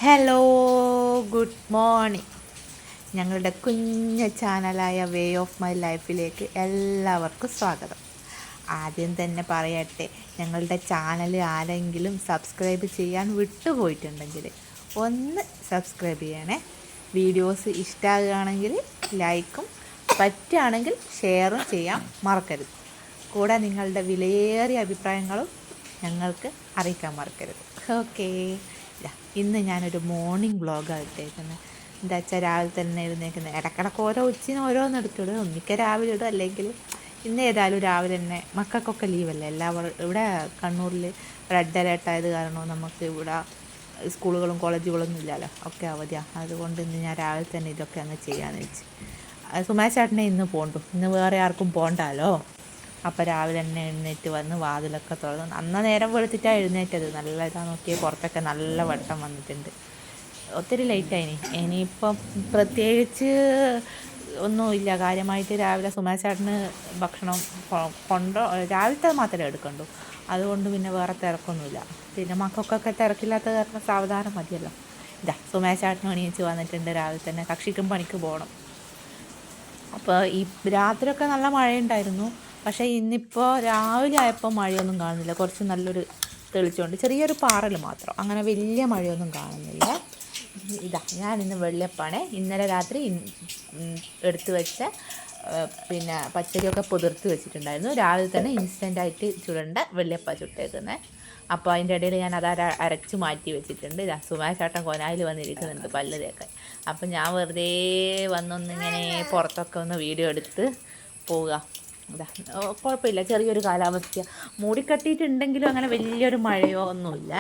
Hello, good morning. ഞങ്ങളുടെ കുഞ്ഞ ചാനലായ way of my ലൈഫിലേക്ക് എല്ലാവർക്കും സ്വാഗതം. ആദ്യം തന്നെ പറയട്ടെ, ഞങ്ങളുടെ ചാനൽ ആരെങ്കിലും സബ്സ്ക്രൈബ് ചെയ്യാൻ വിട്ടുപോയിട്ടുണ്ടെങ്കിൽ ഒന്ന് സബ്സ്ക്രൈബ് ചെയ്യണേ. വീഡിയോസ് ഇഷ്ടമാകുകയാണെങ്കിൽ ലൈക്കും, പറ്റുകയാണെങ്കിൽ ഷെയറും ചെയ്യാൻ മറക്കരുത്. കൂടെ നിങ്ങളുടെ വിലയേറിയ അഭിപ്രായങ്ങളും ഞങ്ങൾക്ക് അറിയിക്കാൻ മറക്കരുത്. ഓക്കേ. ഇന്ന് ഞാനൊരു മോർണിംഗ് വ്ളോഗാണ് ഇട്ടേക്കുന്നത്. എന്താ വെച്ചാൽ രാവിലെ തന്നെ എഴുന്നേക്കുന്നത്. ഇടക്കിടക്ക് ഉച്ചന് ഓരോന്ന് എടുത്തിടും. ഒന്നിക്ക രാവിലെ ഇടും, അല്ലെങ്കിൽ ഇന്ന് ഏതായാലും രാവിലെ തന്നെ. മക്കൾക്കൊക്കെ ലീവല്ലേ, എല്ലാവരും ഇവിടെ കണ്ണൂരിൽ റെഡ് അലേർട്ട് ആയത് കാരണം നമുക്ക് ഇവിടെ സ്കൂളുകളും കോളേജുകളൊന്നും ഇല്ലല്ലോ, ഒക്കെ അവധിയാണ്. അതുകൊണ്ട് ഇന്ന് ഞാൻ രാവിലെ തന്നെ ഇതൊക്കെ അങ്ങ് ചെയ്യാമെന്ന് വെച്ച്. സുമേഷ് ചേട്ടനെ ഇന്ന് പോകണ്ടു, ഇന്ന് വേറെ ആർക്കും പോകണ്ടല്ലോ. അപ്പോൾ രാവിലെ തന്നെ എഴുന്നേറ്റ് വന്ന് വാതിലൊക്കെ തുറന്നു. അന്ന് നേരം വെളുത്തിട്ടാണ് എഴുന്നേറ്റത്. നല്ല ഇതാ നോക്കിയ പുറത്തൊക്കെ നല്ല വെട്ടം വന്നിട്ടുണ്ട്. ഒത്തിരി ലേറ്റായിനി. ഇനിയിപ്പം പ്രത്യേകിച്ച് ഒന്നുമില്ല കാര്യമായിട്ട്. രാവിലെ സുമേഷ് ചേട്ടന് ഭക്ഷണം രാവിലത്തെ മാത്രമേ എടുക്കണ്ടു. അതുകൊണ്ട് പിന്നെ വേറെ തിരക്കൊന്നുമില്ല. പിന്നെ മക്കൾക്കൊക്കെ തിരക്കില്ലാത്ത കാരണം സാവധാനം മതിയല്ലോ. സുമേഷ് ചേട്ടന് എണീച്ച് വന്നിട്ടുണ്ട്. രാവിലെ തന്നെ കക്ഷിക്കും പണിക്ക് പോകണം. അപ്പോൾ ഈ രാത്രിയൊക്കെ നല്ല മഴയുണ്ടായിരുന്നു. പക്ഷേ ഇന്നിപ്പോൾ രാവിലെ ആയപ്പോൾ മഴയൊന്നും കാണുന്നില്ല. കുറച്ച് നല്ലൊരു തെളിച്ചുകൊണ്ട് ചെറിയൊരു പാറൽ മാത്രം, അങ്ങനെ വലിയ മഴയൊന്നും കാണുന്നില്ല. ഞാനിന്ന് വെള്ളയപ്പാണ്. ഇന്നലെ രാത്രി എടുത്തു വെച്ച പിന്നെ പച്ചരിയൊക്കെ പുതിർത്ത് വെച്ചിട്ടുണ്ടായിരുന്നു. രാവിലെ തന്നെ ഇൻസ്റ്റൻ്റായിട്ട് ചുടേണ്ട വെള്ളയപ്പ ചുട്ടേക്കുന്നത്. അപ്പോൾ അതിൻ്റെ ഇടയിൽ ഞാൻ അത് അരച്ച് മാറ്റി വെച്ചിട്ടുണ്ട്. സുമേഷ് ചേട്ടൻ കൊനായിൽ വന്നിരിക്കുന്നുണ്ട് പല്ല് തേക്കാൻ. അപ്പം ഞാൻ വെറുതെ വന്നൊന്നിങ്ങനെ പുറത്തൊക്കെ ഒന്ന് വീഡിയോ എടുത്ത് പോവുക. കുഴപ്പമില്ല, ചെറിയൊരു കാലാവസ്ഥ മൂടിക്കട്ടിയിട്ടുണ്ടെങ്കിലും അങ്ങനെ വലിയൊരു മഴയോ ഒന്നുമില്ല.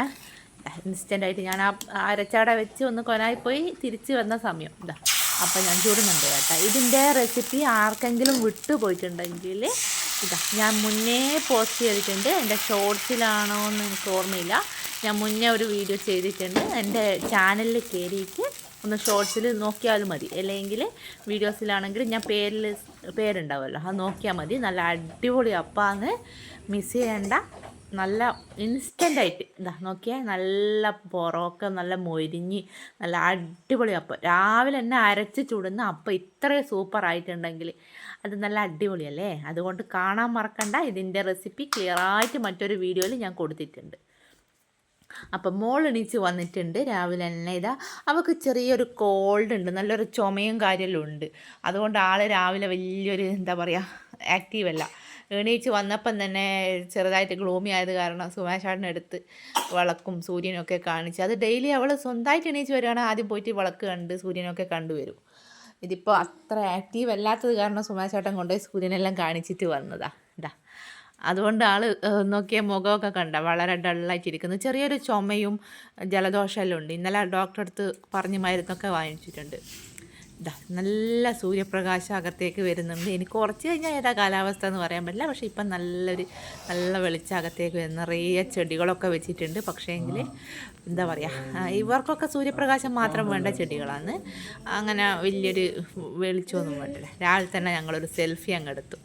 ഇൻസ്റ്റൻ്റായിട്ട് ഞാൻ ആ അരച്ചാട വെച്ച് ഒന്ന് കൊനായിപ്പോയി തിരിച്ച് വന്ന സമയം അപ്പം ഞാൻ ചൂടുന്നുണ്ട് കേട്ടോ. ഇതിൻ്റെ റെസിപ്പി ആർക്കെങ്കിലും വിട്ടുപോയിട്ടുണ്ടെങ്കിൽ ഞാൻ മുന്നേ പോസ്റ്റ് ചെയ്തിട്ടുണ്ട്. എൻ്റെ ഷോർട്സിലാണോ എന്ന് എനിക്ക് ഓർമ്മയില്ല. ഞാൻ മുന്നേ ഒരു വീഡിയോ ചെയ്തിട്ടുണ്ട്. എൻ്റെ ചാനലിൽ കയറിയിട്ട് ഒന്ന് ഷോർട്സിൽ നോക്കിയാലും മതി, അല്ലെങ്കിൽ വീഡിയോസിലാണെങ്കിൽ ഞാൻ പേരുണ്ടാവുമല്ലോ, അത് നോക്കിയാൽ മതി. നല്ല അടിപൊളി അപ്പാന്ന്, മിസ് ചെയ്യേണ്ട. നല്ല ഇൻസ്റ്റൻ്റായിട്ട് നോക്കിയാൽ നല്ല പൊറോക്ക നല്ല മൊരിഞ്ഞ് നല്ല അടിപൊളി അപ്പം. രാവിലെ തന്നെ അരച്ച് ചുടുന്ന അപ്പം ഇത്രയും സൂപ്പറായിട്ടുണ്ടെങ്കിൽ അത് നല്ല അടിപൊളിയല്ലേ. അതുകൊണ്ട് കാണാൻ മറക്കണ്ട. ഇതിൻ്റെ റെസിപ്പി ക്ലിയറായിട്ട് മറ്റൊരു വീഡിയോയിൽ ഞാൻ കൊടുത്തിട്ടുണ്ട്. അപ്പം മോൾ എണീച്ച് വന്നിട്ടുണ്ട് രാവിലെ തന്നെ. അവൾക്ക് ചെറിയൊരു കോൾഡ് ഉണ്ട്, നല്ലൊരു ചുമയും കാര്യമെല്ലാം ഉണ്ട്. അതുകൊണ്ട് ആൾ രാവിലെ വലിയൊരു എന്താ പറയുക ആക്റ്റീവല്ല. എണീച്ച് വന്നപ്പം തന്നെ ചെറുതായിട്ട് ഗ്ലൂമി ആയത് കാരണം സുമേഷാടിനടുത്ത് വിളക്കും സൂര്യനൊക്കെ കാണിച്ച്. അത് ഡെയിലി അവൾ സ്വന്തമായിട്ട് എണീച്ച് വരികയാണെങ്കിൽ ആദ്യം പോയിട്ട് വിളക്ക് കണ്ട് സൂര്യനൊക്കെ കണ്ടുവരും. ഇതിപ്പോൾ അത്ര ആക്റ്റീവ് അല്ലാത്തത് കാരണം സുമേഷേട്ടൻ കൊണ്ടുപോയി സൂര്യനെല്ലാം കാണിച്ചിട്ട് വന്നതാണ്. അതുകൊണ്ട് ആൾ നോക്കിയ മുഖമൊക്കെ കണ്ട വളരെ ഡള്ളായിട്ടിരിക്കുന്നു. ചെറിയൊരു ചുമയും ജലദോഷമെല്ലാം ഉണ്ട്. ഇന്നലെ ഡോക്ടറെ അടുത്ത് പറഞ്ഞ് മരുന്നൊക്കെ വാങ്ങിച്ചിട്ടുണ്ട്. നല്ല സൂര്യപ്രകാശം അകത്തേക്ക് വരുന്നുണ്ട്. എനിക്ക് കുറച്ച് കഴിഞ്ഞാൽ ഏതാ കാലാവസ്ഥ എന്ന് പറയാൻ പറ്റില്ല. പക്ഷേ ഇപ്പം നല്ല വെളിച്ചം അകത്തേക്ക് വരുന്ന നിറയെ ചെടികളൊക്കെ വെച്ചിട്ടുണ്ട്. പക്ഷേ എങ്കിൽ എന്താ പറയുക, ഇവർക്കൊക്കെ സൂര്യപ്രകാശം മാത്രം വേണ്ട ചെടികളാണ്. അങ്ങനെ വലിയൊരു വെളിച്ചമൊന്നും വേണ്ടല്ലേ. രാവിലെ തന്നെ ഞങ്ങളൊരു സെൽഫി അങ്ങ് എടുത്തു.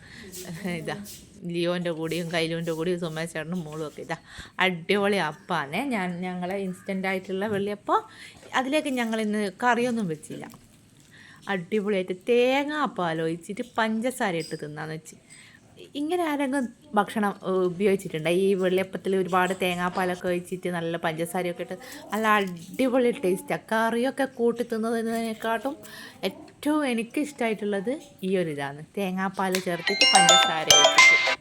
ലിയോൻ്റെ കൂടിയും കൈലുവിൻ്റെ കൂടിയും സുമേഷ് ചേട്ടനും മോളും ഒക്കെ. അടിപൊളി അപ്പാണ്. ഞങ്ങളെ ഇൻസ്റ്റൻ്റായിട്ടുള്ള വെള്ളിയപ്പം. അതിലേക്ക് ഞങ്ങളിന്ന് കറിയൊന്നും വെച്ചില്ല. അടിപൊളിയായിട്ട് തേങ്ങാപ്പാൽ ഒഴിച്ചിട്ട് പഞ്ചസാര ഇട്ട് തിന്നാന്ന് വെച്ച്. ഇങ്ങനെ ആരെങ്കിലും ഭക്ഷണം ഉപയോഗിച്ചിട്ടുണ്ട്? ഈ വെള്ളിയപ്പത്തിൽ ഒരുപാട് തേങ്ങാപ്പാലൊക്കെ ഒഴിച്ചിട്ട് നല്ല പഞ്ചസാരയൊക്കെ ഇട്ട് നല്ല അടിപൊളി ടേസ്റ്റാണ്. കറിയൊക്കെ കൂട്ടി തിന്നതിനേക്കാട്ടും ഏറ്റവും എനിക്കിഷ്ടമായിട്ടുള്ളത് ഈ ഒരു ഇതാണ്, തേങ്ങാപ്പാൽ ചേർത്തിട്ട് പഞ്ചസാര ഒഴിച്ചിട്ട്.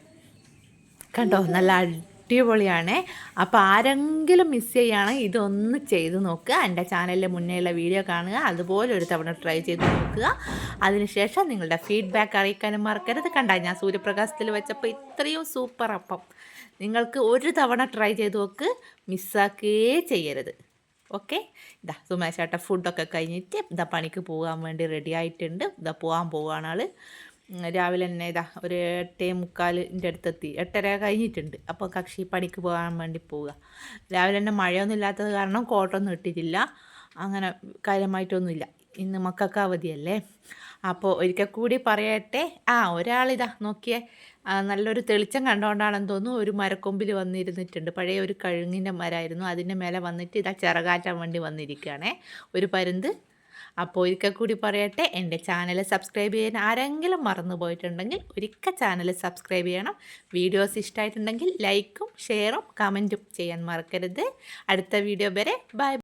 കണ്ടോ, നല്ല അടിപൊളിയാണ്. അപ്പോൾ ആരെങ്കിലും മിസ് ചെയ്യുകയാണെങ്കിൽ ഇതൊന്ന് ചെയ്ത് നോക്കുക. എൻ്റെ ചാനലിൽ മുന്നേയുള്ള വീഡിയോ കാണുക, അതുപോലെ ഒരു തവണ ട്രൈ ചെയ്ത് നോക്കുക. അതിനുശേഷം നിങ്ങളുടെ ഫീഡ്ബാക്ക് അറിയിക്കാനും മറക്കരുത്. ഞാൻ സൂര്യപ്രകാശത്തിൽ വെച്ചപ്പോൾ ഇത്രയും സൂപ്പർ അപ്പം നിങ്ങൾക്ക് ഒരു തവണ ട്രൈ ചെയ്ത് നോക്ക്, മിസ്സാക്കുകയേ ചെയ്യരുത്. ഓക്കെ. സുമേഷ് ചേട്ടൻ ഫുഡൊക്കെ കഴിഞ്ഞിട്ട് പണിക്ക് പോകാൻ വേണ്ടി റെഡി ആയിട്ടുണ്ട്. പോകാൻ പോവുകയാണ് ആൾ. രാവിലെ തന്നെ ഒരു 8:45 അടുത്തെത്തി. 8:30 കഴിഞ്ഞിട്ടുണ്ട്. അപ്പോൾ കക്ഷി പണിക്ക് പോകാൻ വേണ്ടി പോവുക. രാവിലെ തന്നെ മഴയൊന്നും ഇല്ലാത്തത് കാരണം കോട്ടൊന്നും ഇട്ടിട്ടില്ല. അങ്ങനെ കാര്യമായിട്ടൊന്നുമില്ല. ഇന്ന് മക്കൾക്ക് അവധിയല്ലേ. അപ്പോൾ ഒരിക്കൽ കൂടി പറയട്ടെ. ഒരാളിതാ നോക്കിയേ, നല്ലൊരു തെളിച്ചം കണ്ടുകൊണ്ടാണെന്ന് തോന്നുന്നു ഒരു മരക്കൊമ്പിൽ വന്നിരുന്നിട്ടുണ്ട്. പഴയ ഒരു കഴുങ്ങിൻ്റെ മരമായിരുന്നു, അതിൻ്റെ മേലെ വന്നിട്ട് ഇതാ ചിറകാറ്റാൻ വേണ്ടി വന്നിരിക്കുകയാണേ ഒരു പരുന്ത്. അപ്പോൾ ഒരിക്കൽ കൂടി പറയട്ടെ, എൻ്റെ ചാനൽ സബ്സ്ക്രൈബ് ചെയ്യാൻ ആരെങ്കിലും മറന്നു പോയിട്ടുണ്ടെങ്കിൽ ഒരിക്കൽ ചാനൽ സബ്സ്ക്രൈബ് ചെയ്യണം. വീഡിയോസ് ഇഷ്ടമായിട്ടുണ്ടെങ്കിൽ ലൈക്കും ഷെയറും കമൻറ്റും ചെയ്യാൻ മറക്കരുത്. അടുത്ത വീഡിയോ വരെ ബൈ.